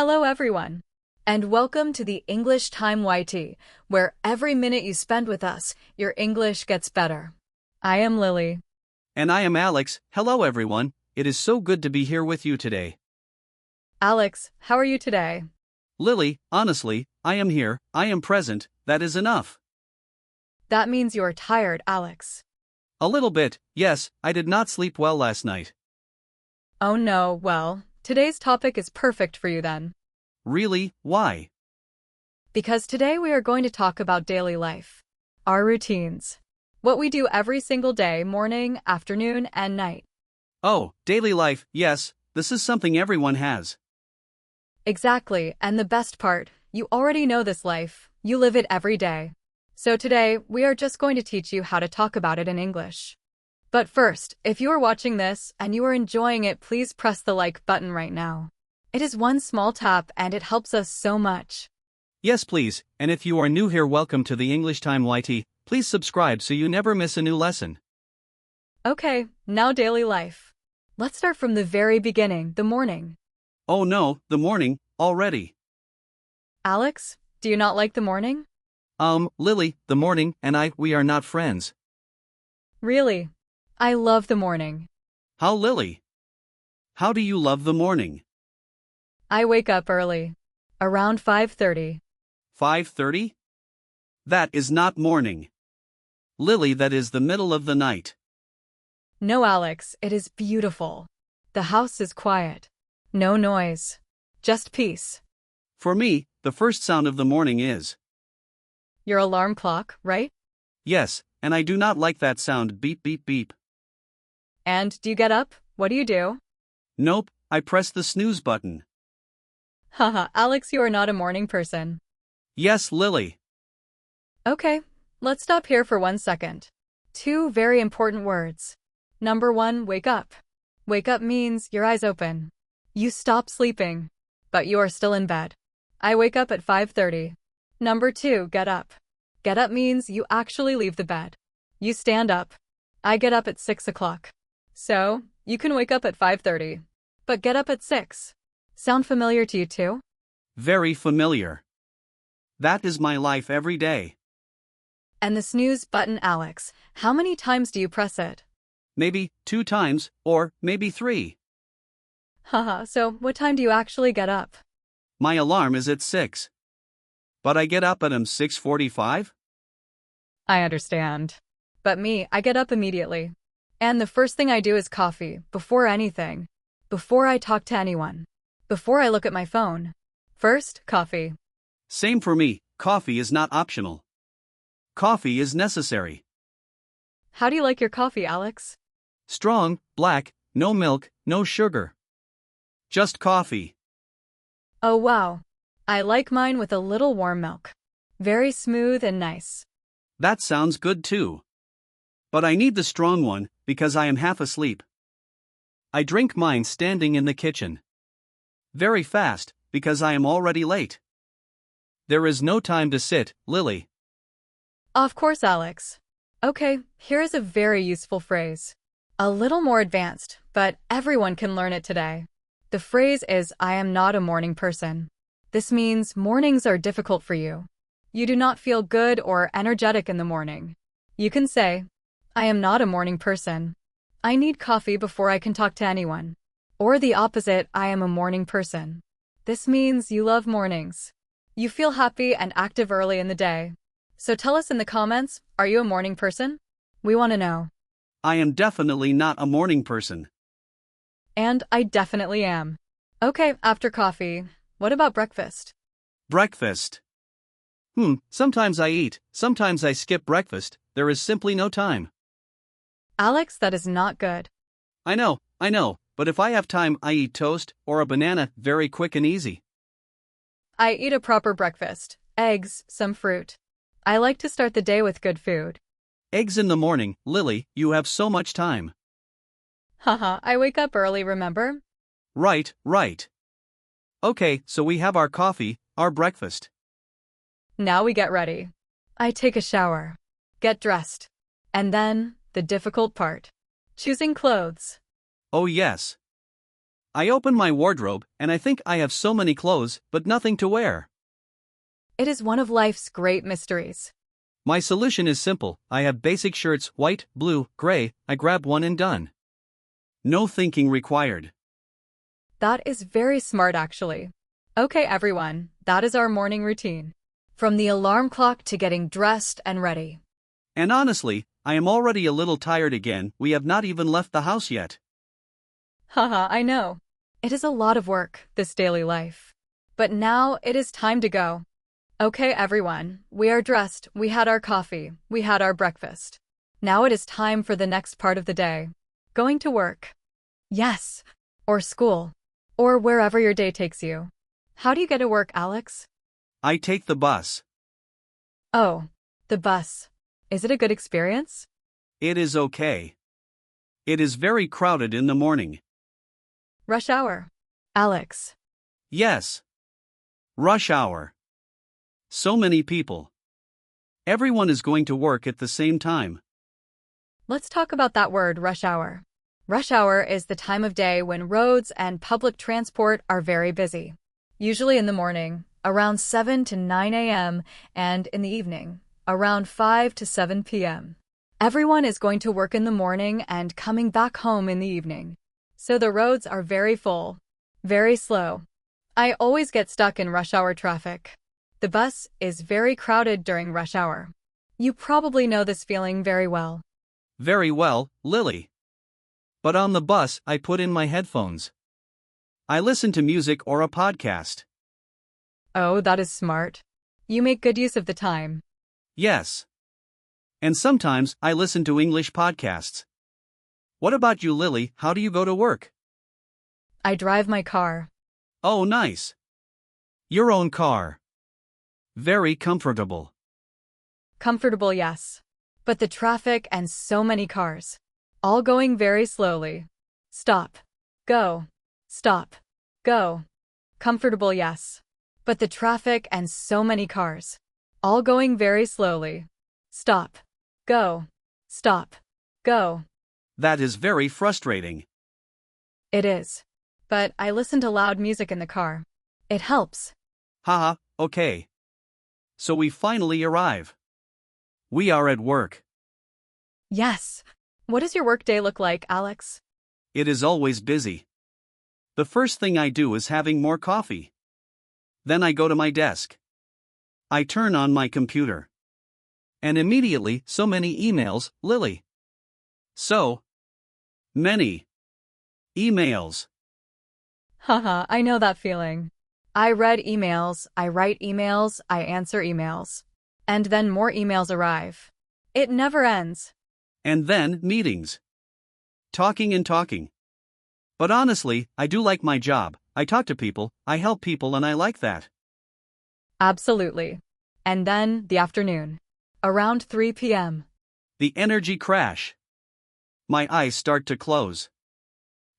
Hello everyone, and welcome to the English Time YT, where every minute you spend with us, your English gets better. I am Lily. And I am Alex. Hello everyone, it is so good to be here with you today. Alex, how are you today? Lily, honestly, I am here, I am present, that is enough. That means you are tired, Alex. A little bit, yes, I did not sleep well last night. Oh no, well, today's topic is perfect for you then. Really, why? Because today we are going to talk about daily life. Our routines. What we do every single day, morning, afternoon, and night. Oh, daily life, yes, this is something everyone has. Exactly, and the best part, you already know this life, you live it every day. So today, we are just going to teach you how to talk about it in English. But first, if you are watching this and you are enjoying it, please press the like button right now. It is one small tap and it helps us so much. Yes please, and if you are new here, welcome to the English Time YT, please subscribe so you never miss a new lesson. Okay, now daily life. Let's start from the very beginning, the morning. Oh no, the morning, already. Alex, do you not like the morning? Lily, the morning and we are not friends. Really? I love the morning. How, Lily? How do you love the morning? I wake up early. Around 5:30. 5:30? That is not morning. Lily, that is the middle of the night. No, Alex, it is beautiful. The house is quiet. No noise. Just peace. For me, the first sound of the morning is Your alarm clock, right? yes, and I do not like that sound, beep beep beep. And do you get up? What do you do? Nope, I press the snooze button. Haha, Alex, you are not a morning person. Yes, Lily. Okay, let's stop here for 1 second. Two very important words. Number 1, wake up. Wake up means your eyes open. You stop sleeping, but you are still in bed. I wake up at 5:30. Number 2, get up. Get up means you actually leave the bed. You stand up. I get up at 6 o'clock. So, you can wake up at 5:30, but get up at 6. Sound familiar to you too? Very familiar. That is my life every day. And the snooze button, Alex, how many times do you press it? Maybe 2 times, or maybe 3. Haha, so what time do you actually get up? My alarm is at 6. But I get up at 6:45? I understand. But me, I get up immediately. And the first thing I do is coffee, before anything. Before I talk to anyone. Before I look at my phone. First, coffee. Same for me, coffee is not optional. Coffee is necessary. How do you like your coffee, Alex? Strong, black, no milk, no sugar. Just coffee. Oh wow. I like mine with a little warm milk. Very smooth and nice. That sounds good too. But I need the strong one, because I am half asleep. I drink mine standing in the kitchen. Very fast, because I am already late. There is no time to sit, Lily. Of course, Alex. Okay, here is a very useful phrase. A little more advanced, but everyone can learn it today. The phrase is, I am not a morning person. This means mornings are difficult for you. You do not feel good or energetic in the morning. You can say, I am not a morning person. I need coffee before I can talk to anyone. Or the opposite, I am a morning person. This means you love mornings. You feel happy and active early in the day. So tell us in the comments, are you a morning person? We want to know. I am definitely not a morning person. And I definitely am. Okay, after coffee, what about breakfast? Breakfast. Sometimes I eat, sometimes I skip breakfast, there is simply no time. Alex, that is not good. I know, but if I have time, I eat toast or a banana, very quick and easy. I eat a proper breakfast, eggs, some fruit. I like to start the day with good food. Eggs in the morning, Lily, you have so much time. Haha, I wake up early, remember? Right. Okay, so we have our coffee, our breakfast. Now we get ready. I take a shower, get dressed, and then, the difficult part. Choosing clothes. Oh yes. I open my wardrobe and I think I have so many clothes, but nothing to wear. It is one of life's great mysteries. My solution is simple. I have basic shirts, white, blue, gray, I grab one and done. No thinking required. That is very smart, actually. Okay, everyone, that is our morning routine. From the alarm clock to getting dressed and ready. And honestly, I am already a little tired again. We have not even left the house yet. Haha, I know. It is a lot of work, this daily life. But now it is time to go. Okay, everyone, we are dressed, we had our coffee, we had our breakfast. Now it is time for the next part of the day. Going to work. Yes. Or school. Or wherever your day takes you. How do you get to work, Alex? I take the bus. Oh, the bus. Is it a good experience? It is okay. It is very crowded in the morning. Rush hour. Alex. Yes. Rush hour. So many people. Everyone is going to work at the same time. Let's talk about that word, rush hour. Rush hour is the time of day when roads and public transport are very busy. Usually in the morning, around 7 to 9 a.m., and in the evening, around 5 to 7 p.m. Everyone is going to work in the morning and coming back home in the evening. So the roads are very full, very slow. I always get stuck in rush hour traffic. The bus is very crowded during rush hour. You probably know this feeling very well. Very well, Lily. But on the bus, I put in my headphones. I listen to music or a podcast. Oh, that is smart. You make good use of the time. Yes. And sometimes I listen to English podcasts. What about you, Lily? How do you go to work? I drive my car. Oh, nice. Your own car. Very comfortable. Comfortable, yes. But the traffic and so many cars. All going very slowly. Stop. Go. Stop. Go. Comfortable, yes. But the traffic and so many cars. All going very slowly. Stop. Go. Stop. Go. That is very frustrating. It is. But I listen to loud music in the car. It helps. Haha, okay. So we finally arrive. We are at work. Yes. What does your workday look like, Alex? It is always busy. The first thing I do is having more coffee. Then I go to my desk. I turn on my computer. And immediately, so many emails, Lily. So many emails. Haha, I know that feeling. I read emails, I write emails, I answer emails. And then more emails arrive. It never ends. And then meetings. Talking and talking. But honestly, I do like my job. I talk to people, I help people, and I like that. Absolutely. And then the afternoon. Around 3 p.m. The energy crash. My eyes start to close.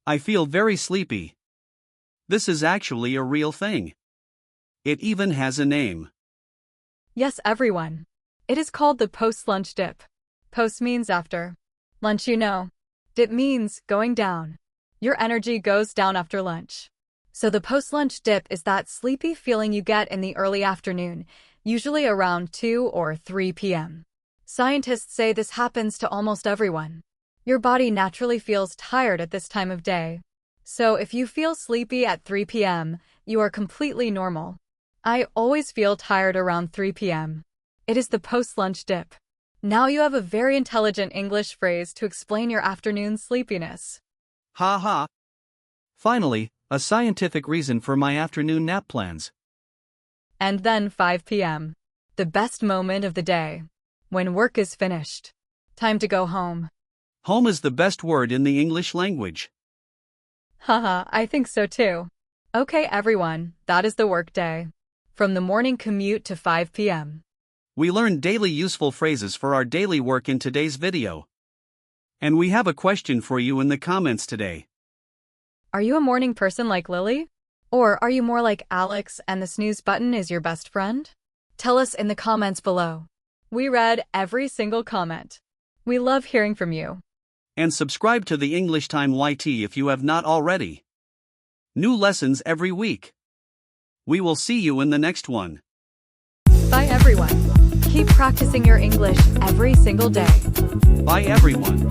I feel very sleepy. This is actually a real thing. It even has a name. Yes, everyone. It is called the post-lunch dip. Post means after. Lunch, you know. Dip means going down. Your energy goes down after lunch. So the post-lunch dip is that sleepy feeling you get in the early afternoon, usually around 2 or 3 p.m. Scientists say this happens to almost everyone. Your body naturally feels tired at this time of day. So if you feel sleepy at 3 p.m., you are completely normal. I always feel tired around 3 p.m. It is the post-lunch dip. Now you have a very intelligent English phrase to explain your afternoon sleepiness. Ha ha. Finally, a scientific reason for my afternoon nap plans. And then 5 p.m. The best moment of the day. When work is finished. Time to go home. Home is the best word in the English language. Haha, I think so too. Okay, everyone, that is the work day. From the morning commute to 5 p.m. We learned daily useful phrases for our daily work in today's video. And we have a question for you in the comments today. Are you a morning person like Lily? Or are you more like Alex and the snooze button is your best friend? Tell us in the comments below. We read every single comment. We love hearing from you. And subscribe to the English Time YT if you have not already. New lessons every week. We will see you in the next one. Bye everyone. Keep practicing your English every single day. Bye everyone.